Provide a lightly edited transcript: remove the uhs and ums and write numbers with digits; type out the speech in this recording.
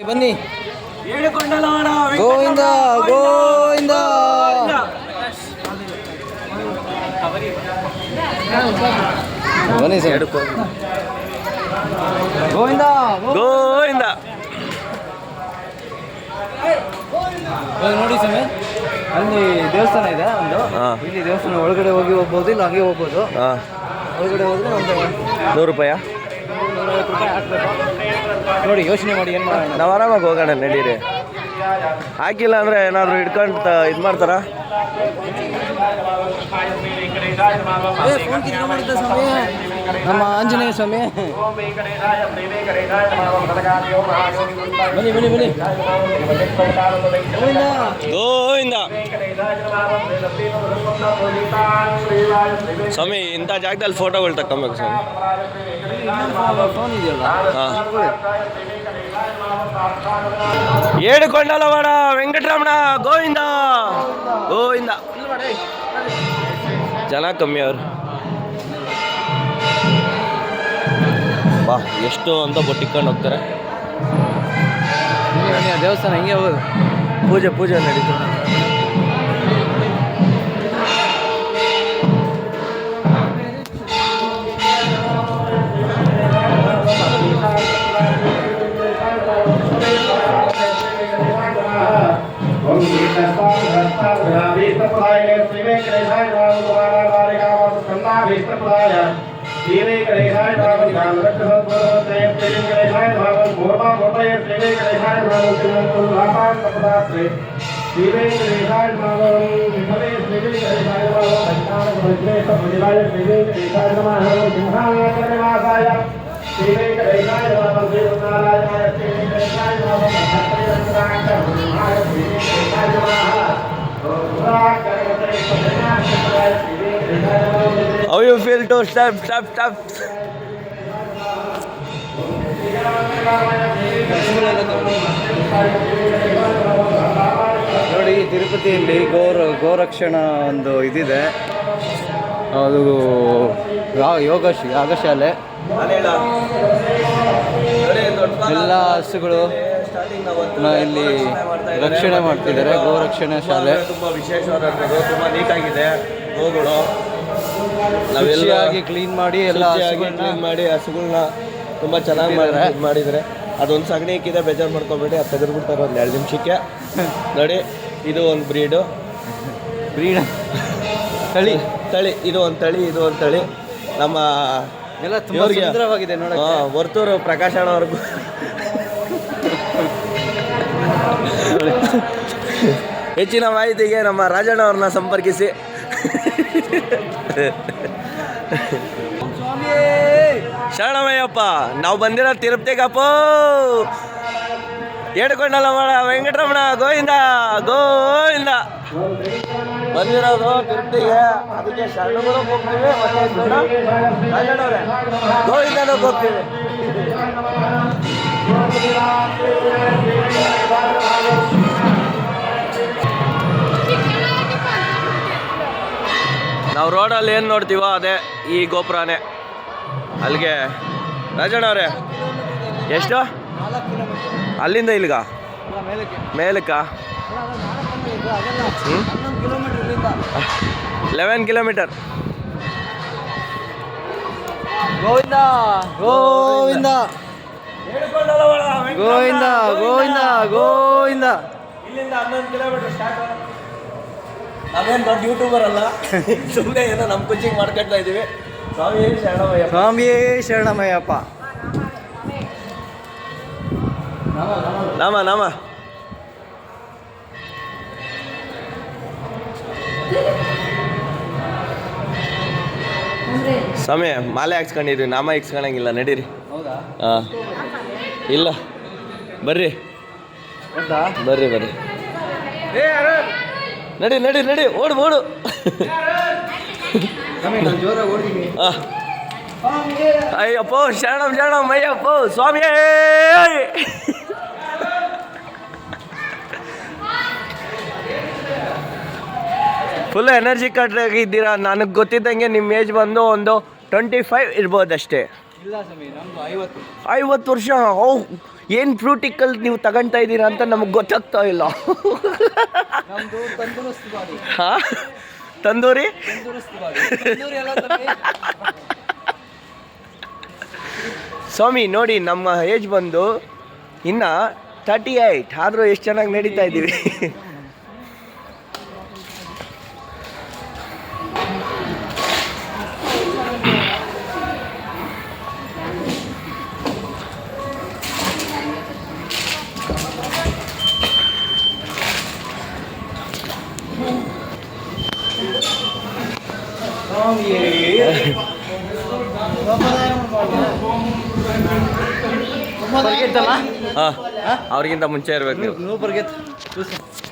ಬನ್ನಿ ಗೋವಿಂದ ಗೋವಿಂದ ಬನ್ನಿ ಸರ್ ಗೋವಿಂದ ಗೋವಿಂದ ನೋಡಿ ಸ್ವಾಮಿ ಅಲ್ಲಿ ದೇವಸ್ಥಾನ ಇದೆ ಒಂದು ಇಲ್ಲಿ ದೇವಸ್ಥಾನ ಒಳಗಡೆ ಹೋಗಿ ಹೋಗ್ಬೋದು ಇಲ್ಲ ಹಂಗೆ ಹೋಗ್ಬೋದು ಒಳಗಡೆ ಹೋದ್ರೆ ಒಂದು 100 ರೂಪಾಯಿ ನೋಡಿ ಯೋಚನೆ ಮಾಡಿ ಏನು ಮಾಡೋಣ ನಾವು ಆರಾಮಾಗಿ ಹೋಗೋಣ ನಡೀರಿ ಹಾಕಿಲ್ಲ ಅಂದರೆ ಏನಾದರೂ ಹಿಡ್ಕೊಂಡು ಇದು ಮಾಡ್ತಾರ ನಮ್ಮ ಆಂಜನೇಯ ಸ್ವಾಮಿ ಬನ್ನಿ ಬನ್ನಿ ಬನ್ನಿ ಗೋವಿಂದ ಸ್ವಾಮಿ ಇಂಥ ಜಾಗದಲ್ಲಿ ಫೋಟೋಗಳು ತಗೊಬೇಕು ಸ್ವಾಮಿ ಫೋನ್ ಇದೆಯಲ್ಲ ಏಡುಕೊಂಡಲವಾಡ ವೆಂಕಟರಮಣ ಗೋವಿಂದ ಗೋವಿಂದ ಜನ ಕಮ್ಮಿ ಅವರು ಬಾ ಎಷ್ಟು ಅಂತ ಬೊಟ್ಟಿಕೊಂಡು ಹೋಗ್ತಾರೆ ದೇವಸ್ಥಾನ ಹಿಂಗೆ ಹೋಗೋದು ಪೂಜೆ ನಡೀತು How you feel to stop? ನೋಡಿ ತಿರುಪತಿಯಲ್ಲಿ ಗೋರಕ್ಷಣಾ ಒಂದು ಇದಿದೆ, ಅದು ಯಾಗಶಾಲೆ. ಎಲ್ಲ ಹಸುಗಳು ಇಲ್ಲಿ ರಕ್ಷಣೆ ಮಾಡ್ತಿದ್ದಾರೆ. ಗೋರಕ್ಷಣಾ ಶಾಲೆ ತುಂಬ ವಿಶೇಷವಾದದ್ದು, ತುಂಬ ನೀಟಾಗಿದೆ. ಗೋಗಳು ನಾವೆಲ್ಲ ಕ್ಲೀನ್ ಮಾಡಿ ಎಲ್ಲ ಕ್ಲೀನ್ ಮಾಡಿ ಹಸುಗಳನ್ನ ತುಂಬ ಚೆನ್ನಾಗಿ ಮಾಡಿದರೆ ಅದೊಂದು ಸಗಣಿ ಇಕ್ಕಿದೆ, ಬೇಜಾರು ಮಾಡ್ಕೊಬೇಡಿ, ಅದು ತೆಗೆದುಬಿಡ್ತಾರೆ ಒಂದು 2 ನಿಮಿಷಕ್ಕೆ. ನೋಡಿ ಇದು ಒಂದು ಬ್ರೀಡ್ ತಳಿ ಇದು ಒಂದು ತಳಿ ನಮ್ಮ ಎಲ್ಲ ತುಂಬ ಸುಂದರವಾಗಿದೆ ನೋಡಿ. ವರ್ತೂರು ಪ್ರಕಾಶ್ ಅಣ್ಣವ್ರಿಗೂ ಹೆಚ್ಚಿನ ಮಾಹಿತಿಗೆ ನಮ್ಮ ರಾಜಣ್ಣ ಅವ್ರನ್ನ ಸಂಪರ್ಕಿಸಿ. ಶರಣಮಯ್ಯಪ್ಪ, ನಾವು ಬಂದಿರೋ ತಿರುಪತಿಗಪ್ಪ. ಏಡ್ಕೊಂಡಲ್ಲ ಮಾಡ ವೆಂಕಟರಮಣ ಗೋವಿಂದ ಗೋವಿಂದ ಬಂದಿರೋದು ತಿರುಪತಿಗೆ. ಅದಕ್ಕೆ ಶರಣಗಳು ಹೋಗ್ತೀವಿ, ರಾಜಣ್ಣವ್ರೆ ಗೋವಿಂದನೂ ಹೋಗ್ತೀವಿ. ನಾವು ರೋಡಲ್ಲಿ ಏನು ನೋಡ್ತೀವೋ ಅದೇ ಈ ಗೋಪುರನೇ. ಅಲ್ಲಿಗೆ ರಾಜಣ್ಣವ್ರೆ ಎಷ್ಟು ಅಲ್ಲಿಂದ ಇಲ್ಲಿಗ ಮೇಲಕ್ಕ 11 ಕಿಲೋಮೀಟರ್. ಗೋವಿಂದ ಗೋವಿಂದ ಗೋವಿಂದ ಗೋವಿಂದ ಗೋವಿಂದ. ಇಲ್ಲಿಂದ 11 ಕಿಲೋಮೀಟರ್ ಸ್ಟಾರ್ಟ್. ನಾವೇನು ದೊಡ್ಡ ಯೂಟ್ಯೂಬರ್ ಅಲ್ಲ, ಸುಮ್ಮನೆ ಏನೋ ನಮ್ಮ ಕುಚಿಂಗ್ ಮಾಡ್ಕೊಳ್ತಾ ಇದ್ದೀವಿ. ಸ್ವಾಮಿಯೇ ಶರಣಮಯ್ಯಪ್ಪ, ಸ್ವಾಮಿಯೇ ಶರಣಮಯ್ಯಪ್ಪ. ನಾಮ ಸ್ವಾಮಿ ಮಾಲೆ ಹಾಕ್ಸ್ಕೊಂಡಿದ್ವಿ, ನಾಮ ಇಕ್ಸ್ಕೊಳಂಗಿಲ್ಲ, ನಡೀರಿ. ಹಾಂ ಇಲ್ಲ ಬರ್ರಿ ನಡಿ ಓಡು. ಅಯ್ಯಪ್ಪೋ ಶರಣಂ ಅಯ್ಯಪ್ಪೋ ಸ್ವಾಮಿಯೇ. ಫುಲ್ ಎನರ್ಜಿ ಕಟ್ಟಾಗಿದ್ದೀರಾ. ನನಗೆ ಗೊತ್ತಿದ್ದಂಗೆ ನಿಮ್ಮ ಏಜ್ ಬಂದು ಒಂದು 25 ಇರ್ಬೋದಷ್ಟೇ. ಇಲ್ಲ ಸ್ವಾಮಿ ನಮ್ದು 50. 50 ವರ್ಷ. ಓ, ಏನು ಫ್ರೂಟಿಕಲ್ ನೀವು ತಗೊಳ್ತಾ ಇದ್ದೀರಾ ಅಂತ ನಮಗೆ ಗೊತ್ತಾಗ್ತಾ ಇಲ್ಲ. ನಮ್ದು ತಂದೂರಸ್ತ್ ಬಾಡಿ. ಹಾಂ, ತಂದೂರಿ. ತಂದೂರಸ್ತ್ ಬಾಡಿ. ತಂದೂರಿ ಅಲ್ಲ ಸ್ವಾಮಿ. ಸ್ವಾಮಿ ನೋಡಿ, ನಮ್ಮ ಏಜ್ ಬಂದು ಇನ್ನು 38 ಆದರೂ ಎಷ್ಟು ಚೆನ್ನಾಗಿ ನಡೀತಾ ಇದ್ದೀವಿ. ಬರ್ಗೆತ್ತಲ್ಲ ಹಾಂ, ಅವ್ರಿಗಿಂತ ಮುಂಚೆ ಇರ್ಬೇಕು ನೀವು. ನೀವು ಬರ್ಗೆತ್ತು